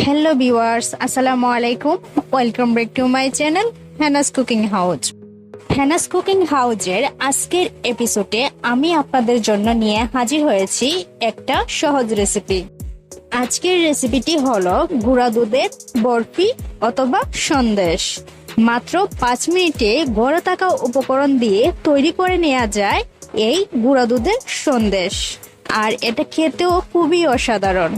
Hello viewers, আসসালামু আলাইকুম। Welcome back to my channel Hanna's cooking house. Hanna's cooking হাউজের আজকের এপিসোডে আমি আপনাদের জন্য নিয়ে হাজির হয়েছি একটা সহজ রেসিপি। আজকের রেসিপিটি হলো গুঁড়া দুধের বরফি অথবা সন্দেশ। মাত্র 5 মিনিটে ঘরে থাকা উপকরণ দিয়ে তৈরি করে নেওয়া যায় এই গুঁড়া দুধের সন্দেশ, আর এটা খেতেও খুবই অসাধারণ।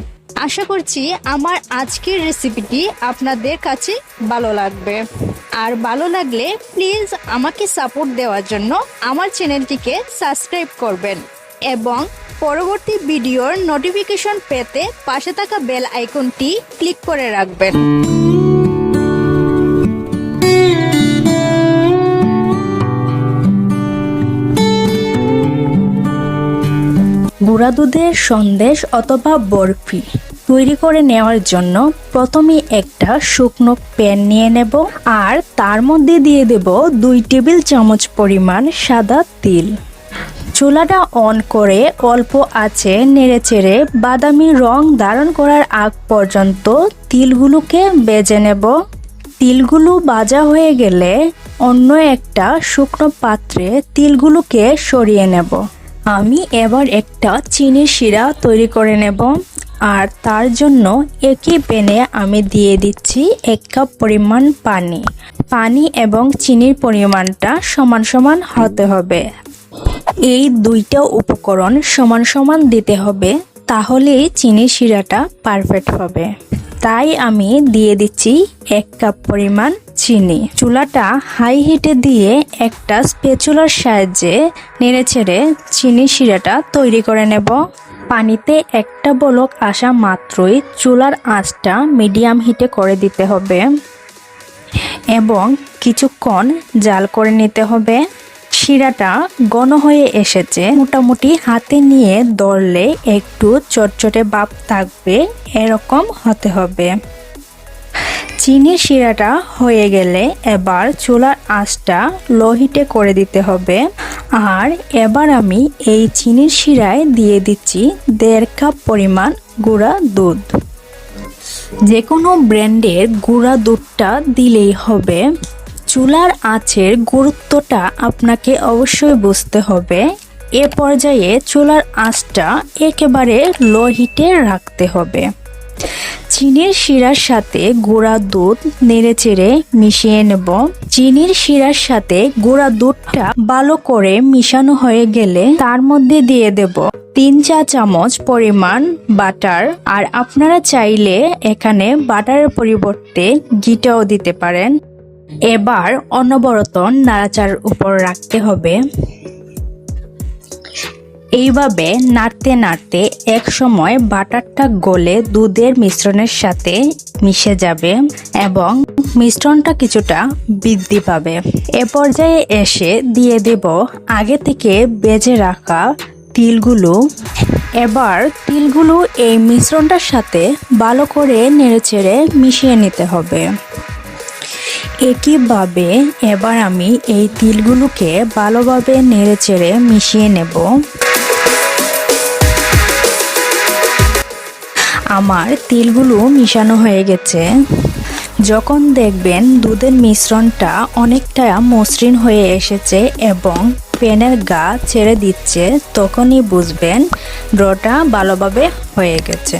আশা করছি আমার আজকের রেসিপিটি আপনাদের কাছে ভালো লাগবে, আর ভালো লাগলে প্লিজ আমাকে সাপোর্ট দেওয়ার জন্য আমার চ্যানেলটিকে সাবস্ক্রাইব করবেন এবং পরবর্তী ভিডিওর নোটিফিকেশন পেতে পাশে থাকা বেল আইকনটি ক্লিক করে রাখবেন। গুঁড়া দুধের সন্দেশ অথবা বরফি তৈরি করে নেওয়ার জন্য প্রথমে একটা শুকনো প্যান নিয়ে নেব, আর তার মধ্যে দিয়ে দেব 2 টেবিল চামচ পরিমাণ সাদা তিল। চুলাটা অন করে অল্প আঁচে নেড়েচেড়ে বাদামি রং ধারণ করার আগ পর্যন্ত তিলগুলোকে ভেজে নেব। তিলগুলো ভাজা হয়ে গেলে অন্য একটা শুকনো পাত্রে তিলগুলোকে সরিয়ে নেব। আমি এবার একটা চিনির শিরা তৈরি করে নেব, আর তার জন্য একই প্যানে আমি দিয়ে দিচ্ছি 1 কাপ পরিমাণ পানি এবং চিনির পরিমাণটা সমান সমান হতে হবে। এই দুইটা উপকরণ সমান সমান দিতে হবে, তাহলেই চিনির শিরাটা পারফেক্ট হবে। তাই আমি দিয়ে দিচ্ছি 1 কাপ পরিমাণ চিনি। চুলাটা হাই হিটে দিয়ে একটা স্প্যাচুলার সাহায্যে নেড়েচেড়ে চিনির শিরাটা তৈরি করে নেব। পানিতে একটা বলক আসা মাত্রই চুলার আঁচটা মিডিয়াম হিটে করে দিতে হবে এবং কিছুক্ষণ জাল করে নিতে হবে। শিরাটা ঘন হয়ে এসেছে, মোটামুটি হাতে নিয়ে ধরলে একটু চটচটে ভাব থাকবে, এরকম হতে হবে। চিনির শিরাটা হয়ে গেলে এবার চুলার আঁচটা লো হিটে করে দিতে হবে, আর এবার আমি এই চিনির শিরায় দিয়ে দিচ্ছি 1.5 কাপ পরিমাণ গুঁড়া দুধ। যে কোনো ব্র্যান্ডের গুঁড়া দুধটা দিলেই হবে। চুলার আঁচের গুরুত্বটা আপনাকে অবশ্যই বুঝতে হবে। এ পর্যায়ে চুলার আঁচটা একেবারে লো হিটে রাখতে হবে। চিনির শিরার সাথে গুঁড়া দুধ নেড়েচেড়ে মিশিয়ে নেব। চিনির শিরার সাথে গুঁড়া দুধটা ভালো করে মিশানো হয়ে গেলে তার মধ্যে দিয়ে দেব 3 চা চামচ পরিমাণ বাটার, আর আপনারা চাইলে এখানে বাটারের পরিবর্তে ঘিটাও দিতে পারেন। এবার অনবরত নাড়াচাড়ার উপর রাখতে হবে। এইভাবে নাড়তে নাড়তে এক সময় বাটারটা গলে দুধের মিশ্রণের সাথে মিশে যাবে এবং মিশ্রণটা কিছুটা বৃদ্ধি পাবে। এ পর্যায়ে এসে দিয়ে দেব আগে থেকে ভেজে রাখা তিলগুলো। এবার তিলগুলো এই মিশ্রণটার সাথে ভালো করে নেড়েচেড়ে মিশিয়ে নিতে হবে। একইভাবে এবার আমি এই তিলগুলোকে ভালোভাবে নেড়েচেড়ে মিশিয়ে নেব। আমার তিলগুলো মিশানো হয়ে গেছে। যখন দেখবেন দুধের মিশ্রণটা অনেকটা মসৃণ হয়ে এসেছে এবং প্যানের গা ছেড়ে দিচ্ছে, তখনই বুঝবেন ডোটা ভালোভাবে হয়ে গেছে।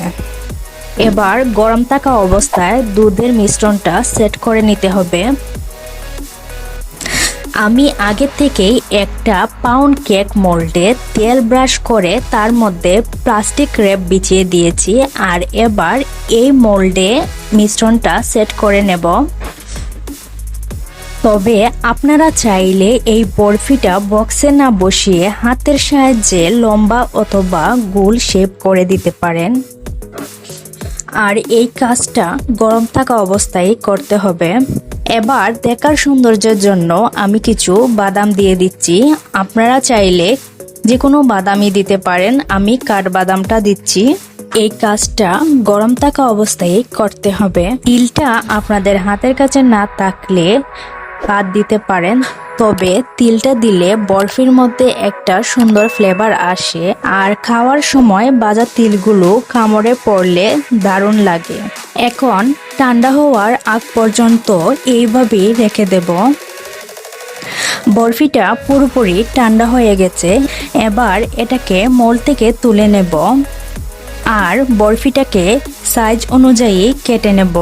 এবার গরম থাকা অবস্থায় দুধের মিশ্রণটা সেট করে নিতে হবে। আমি আগে থেকেই একটা পাউন্ড কেক মোল্ডে তেল ব্রাশ করে তার মধ্যে প্লাস্টিক র্যাপ বিছিয়ে দিয়েছি, আর এবার এই মোল্ডে মিশ্রণটা সেট করে নেব। তবে আপনারা চাইলে এই বরফিটা বক্সে না বসিয়ে হাতের সাহায্যে লম্বা অথবা গোল শেপ করে দিতে পারেন, আর এই কাজটা গরম থাকা অবস্থায় করতে হবে। এবার দেখার সৌন্দর্যের জন্য আমি কিছু বাদাম দিয়ে দিচ্ছি। আপনারা চাইলে যে কোনো বাদামই দিতে পারেন, আমি কাঠবাদামটা দিচ্ছি। এই কাজটা গরম থাকা অবস্থায় করতে হবে। তিলটা আপনাদের হাতের কাছে না থাকলে বাদ দিতে পারেন, তবে তিলটা দিলে বরফির মধ্যে একটা সুন্দর ফ্লেভার আসে আর খাওয়ার সময় ভাজা তিলগুলো কামড়ে পড়লে দারুণ লাগে। এখন ঠান্ডা হওয়ার আগ পর্যন্ত এইভাবেই রেখে দেব। বরফিটা পুরোপুরি ঠান্ডা হয়ে গেছে, এবার এটাকে মোল থেকে তুলে নেব আর বরফিটাকে সাইজ অনুযায়ী কেটে নেব।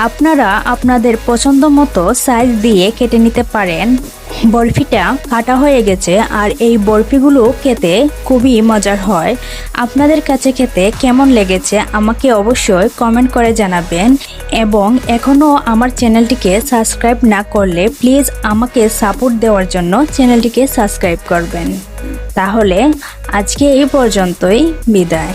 আপনারা আপনাদের পছন্দ মতো সাইজ দিয়ে কেটে নিতে পারেন। বরফিটা কাটা হয়ে গেছে আর এই বরফিগুলো খেতে খুবই মজার হয়। আপনাদের কাছে খেতে কেমন লেগেছে আমাকে অবশ্যই কমেন্ট করে জানাবেন এবং এখনও আমার চ্যানেলটিকে সাবস্ক্রাইব না করলে প্লিজ আমাকে সাপোর্ট দেওয়ার জন্য চ্যানেলটিকে সাবস্ক্রাইব করবেন। তাহলে আজকে এই পর্যন্তই, বিদায়।